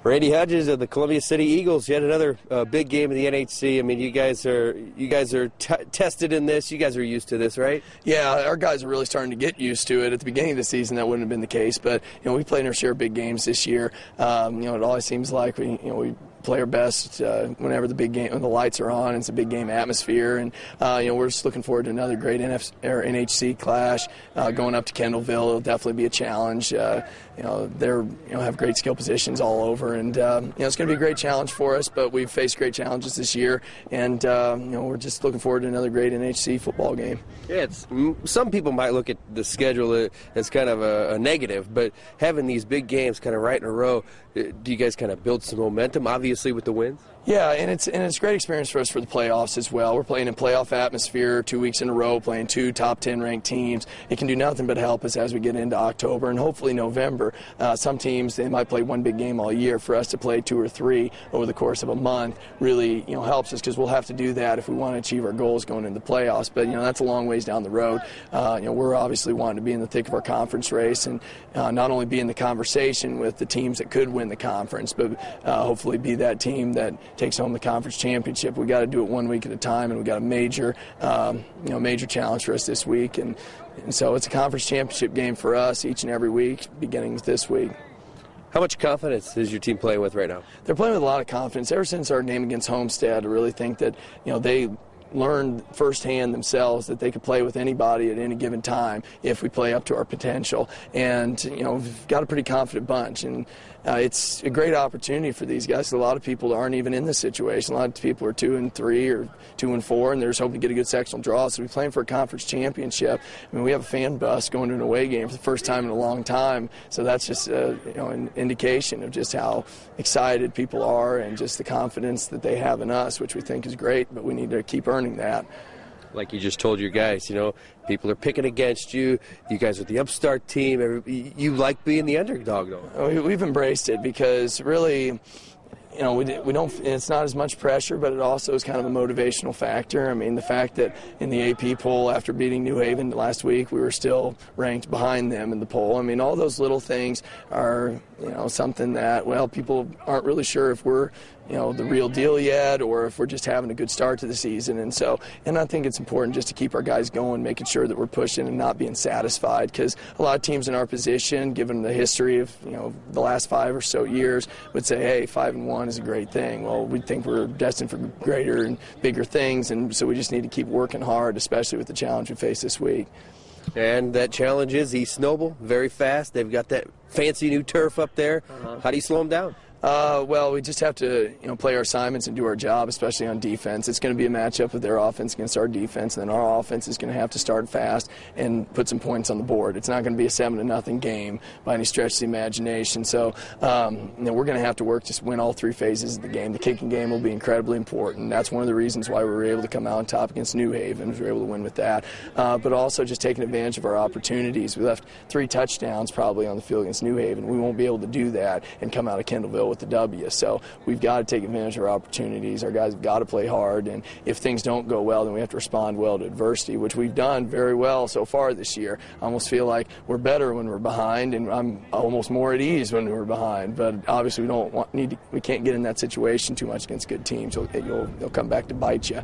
Randy Hudgins of the Columbia City Eagles, yet another big game in the NHC. I mean, you guys are tested in this. You guys are used to this, right? Yeah, our guys are really starting to get used to it. At the beginning of the season, that wouldn't have been the case, but we played our share of big games this year. It always seems like we play our best whenever when the lights are on. It's a big game atmosphere, and we're just looking forward to another great NHC clash going up to Kendallville. It'll definitely be a challenge. They have great skill positions all over, and it's going to be a great challenge for us. But we've faced great challenges this year, and we're just looking forward to another great NHC football game. Yeah, some people might look at the schedule as kind of a negative, but having these big games kind of right in a row, do you guys kind of build some momentum? Obviously, with the wins. Yeah, and it's a great experience for us for the playoffs as well. We're playing in playoff atmosphere 2 weeks in a row, playing two top 10 ranked teams. It can do nothing but help us as we get into October and hopefully November. Some teams, they might play one big game all year. For us to play two or three over the course of a month really helps us, because we'll have to do that if we want to achieve our goals going into the playoffs. But that's a long ways down the road. We're obviously wanting to be in the thick of our conference race and not only be in the conversation with the teams that could win the conference, but hopefully be that team that takes home the conference championship. We got to do it 1 week at a time, and we got a major challenge for us this week, and so it's a conference championship game for us each and every week, beginning with this week. How much confidence is your team playing with right now? They're playing with a lot of confidence. Ever since our game against Homestead, I really think that they learned firsthand themselves that they could play with anybody at any given time if we play up to our potential. And we've got a pretty confident bunch, and it's a great opportunity for these guys. A lot of people aren't even in this situation. A lot of people are 2-3 or 2-4, and they're just hoping to get a good sectional draw. So we're playing for a conference championship. I mean, we have a fan bus going to an away game for the first time in a long time. So that's just an indication of just how excited people are and just the confidence that they have in us, which we think is great. But we need to keep earning that. Like you just told your guys, people are picking against you. You guys are the upstart team. You like being the underdog, though. We've embraced it because really, we don't. It's not as much pressure, but it also is kind of a motivational factor. I mean, the fact that in the AP poll after beating New Haven last week, we were still ranked behind them in the poll. I mean, all those little things are something that people aren't really sure if we're the real deal yet, or if we're just having a good start to the season. And I think it's important just to keep our guys going, making sure that we're pushing and not being satisfied, because a lot of teams in our position, given the history of the last 5 or so years, would say, hey, 5-1 is a great thing. Well, we think we're destined for greater and bigger things, and so we just need to keep working hard, especially with the challenge we face this week. And that challenge is East Noble, very fast. They've got that fancy new turf up there. How do you slow them down? Well, we just have to play our assignments and do our job, especially on defense. It's going to be a matchup with their offense against our defense, and then our offense is going to have to start fast and put some points on the board. It's not going to be a 7-0 game by any stretch of the imagination. So we're going to have to work to win all 3 phases of the game. The kicking game will be incredibly important. That's one of the reasons why we were able to come out on top against New Haven. We were able to win with that. But also just taking advantage of our opportunities. We left 3 touchdowns probably on the field against New Haven. We won't be able to do that and come out of Kendallville with the W. So we've got to take advantage of our opportunities. Our guys have got to play hard, and if things don't go well, then we have to respond well to adversity, which we've done very well so far this year. I almost feel like we're better when we're behind, and I'm almost more at ease when we're behind. But obviously we can't get in that situation too much against good teams. They'll come back to bite you.